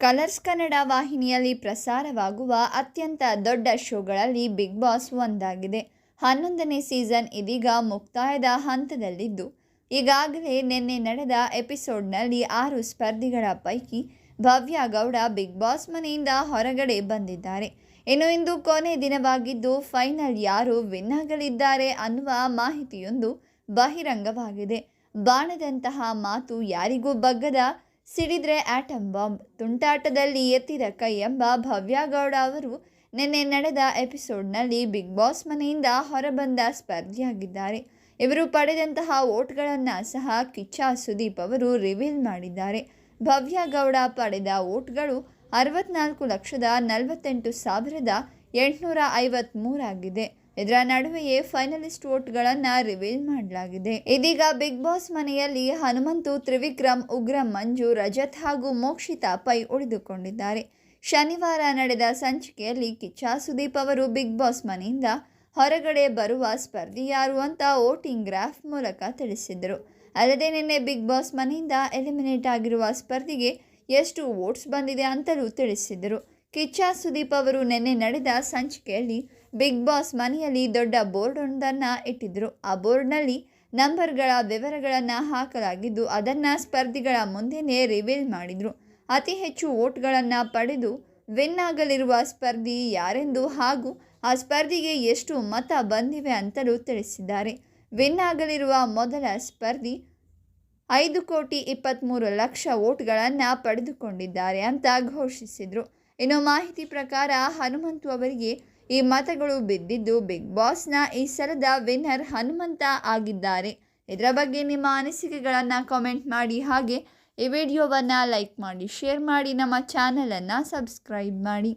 Colours Kannada ವಾಹಿನಿಯಲ್ಲಿ ಪ್ರಸಾರವಾಗುವ ಅತ್ಯಂತ ದೊಡ್ಡ ಶೋಗಳಲ್ಲಿ ಬಿಗ್ ಬಾಸ್ ಒಂದಾಗಿದೆ. 11ನೇ ಸೀಸನ್ ಇದೀಗ ಮುಕ್ತಾಯದ ಹಂತದಲ್ಲಿದ್ದು, ಈಗಾಗಲೇ ನಿನ್ನೆ ನಡೆದ ಎಪಿಸೋಡ್ನಲ್ಲಿ 6 ಸ್ಪರ್ಧಿಗಳ ಪೈಕಿ ಭವ್ಯ ಗೌಡ ಬಿಗ್ ಬಾಸ್ ಮನೆಯಿಂದ ಹೊರಗಡೆ ಬಂದಿದ್ದಾರೆ. ಇನ್ನು ಇಂದು ಕೊನೆ ದಿನವಾಗಿದ್ದು, ಫೈನಲ್ ಯಾರು ವಿನ್ ಆಗಲಿದ್ದಾರೆ ಅನ್ನುವ ಮಾಹಿತಿಯೊಂದು ಬಹಿರಂಗವಾಗಿದೆ. ಬಾಣದಂತಹ ಮಾತು ಯಾರಿಗೂ ಬಗ್ಗದ ಸಿಡಿದ್ರೆ ಆಟಮ್ ಬಾಂಬ್, ತುಂಟಾಟದಲ್ಲಿ ಎತ್ತಿದ ಕೈ ಎಂಬ ಭವ್ಯ ಗೌಡ ಅವರು ನಿನ್ನೆ ನಡೆದ ಎಪಿಸೋಡ್ನಲ್ಲಿ ಬಿಗ್ ಬಾಸ್ ಮನೆಯಿಂದ ಹೊರಬಂದ ಸ್ಪರ್ಧಿಯಾಗಿದ್ದಾರೆ. ಇವರು ಪಡೆದಂತಹ ವೋಟ್ಗಳನ್ನು ಸಹ ಕಿಚ್ಚ ಸುದೀಪ್ ಅವರು ರಿವೀಲ್ ಮಾಡಿದ್ದಾರೆ. ಭವ್ಯ ಗೌಡ ಪಡೆದ ವೋಟ್ಗಳು 64,48,853 ಆಗಿದೆ. ಇದರ ನಡುವೆಯೇ ಫೈನಲಿಸ್ಟ್ ವೋಟ್ಗಳನ್ನು ರಿವೀಲ್ ಮಾಡಲಾಗಿದೆ. ಇದೀಗ ಬಿಗ್ ಬಾಸ್ ಮನೆಯಲ್ಲಿ ಹನುಮಂತು, ತ್ರಿವಿಕ್ರಮ್, ಉಗ್ರಂ ಮಂಜು, ರಜತ್ ಹಾಗೂ ಮೋಕ್ಷಿತಾ ಪೈ ಉಳಿದುಕೊಂಡಿದ್ದಾರೆ. ಶನಿವಾರ ನಡೆದ ಸಂಚಿಕೆಯಲ್ಲಿ ಕಿಚ್ಚ ಸುದೀಪ್ ಅವರು ಬಿಗ್ ಬಾಸ್ ಮನೆಯಿಂದ ಹೊರಗಡೆ ಬರುವ ಸ್ಪರ್ಧಿ ಯಾರು ಅಂತ ವೋಟಿಂಗ್ ಗ್ರಾಫ್ ಮೂಲಕ ತಿಳಿಸಿದರು. ಅಲ್ಲದೆ ನಿನ್ನೆ ಬಿಗ್ ಬಾಸ್ ಮನೆಯಿಂದ ಎಲಿಮಿನೇಟ್ ಆಗಿರುವ ಸ್ಪರ್ಧಿಗೆ ಎಷ್ಟು ವೋಟ್ಸ್ ಬಂದಿದೆ ಅಂತಲೂ ತಿಳಿಸಿದರು. ಕಿಚ್ಚ ಸುದೀಪ್ ಅವರು ನಿನ್ನೆ ನಡೆದ ಸಂಚಿಕೆಯಲ್ಲಿ ಬಿಗ್ ಬಾಸ್ ಮನೆಯಲ್ಲಿ ದೊಡ್ಡ ಬೋರ್ಡ್ ಒಂದನ್ನು ಇಟ್ಟಿದ್ದರು. ಆ ಬೋರ್ಡ್ನಲ್ಲಿ ನಂಬರ್ಗಳ ವಿವರಗಳನ್ನು ಹಾಕಲಾಗಿದ್ದು, ಅದನ್ನು ಸ್ಪರ್ಧಿಗಳ ಮುಂದೆಯೇ ರಿವೀಲ್ ಮಾಡಿದರು. ಅತಿ ಹೆಚ್ಚು ವೋಟ್ಗಳನ್ನು ಪಡೆದು ವಿನ್ ಆಗಲಿರುವ ಸ್ಪರ್ಧಿ ಯಾರೆಂದು ಹಾಗೂ ಆ ಸ್ಪರ್ಧಿಗೆ ಎಷ್ಟು ಮತ ಬಂದಿವೆ ಅಂತಲೂ ತಿಳಿಸಿದ್ದಾರೆ. ವಿನ್ ಆಗಲಿರುವ ಮೊದಲ ಸ್ಪರ್ಧಿ 5,23,00,000 ವೋಟ್ಗಳನ್ನು ಪಡೆದುಕೊಂಡಿದ್ದಾರೆ ಅಂತ ಘೋಷಿಸಿದರು. ಇನ್ನು ಮಾಹಿತಿ ಪ್ರಕಾರ ಹನುಮಂತು ಅವರಿಗೆ ಈ ಮತಗಳು ಬಿದ್ದಿದ್ದು, ಬಿಗ್ ಬಾಸ್ನ ಈ ಸಲದ ವಿನ್ನರ್ ಹನುಮಂತ ಆಗಿದ್ದಾರೆ. ಇದರ ಬಗ್ಗೆ ನಿಮ್ಮ ಅನಿಸಿಕೆಗಳನ್ನು ಕಾಮೆಂಟ್ ಮಾಡಿ. ಹಾಗೆ ಈ ವಿಡಿಯೋವನ್ನು ಲೈಕ್ ಮಾಡಿ, ಶೇರ್ ಮಾಡಿ, ನಮ್ಮ ಚಾನಲನ್ನು ಸಬ್ಸ್ಕ್ರೈಬ್ ಮಾಡಿ.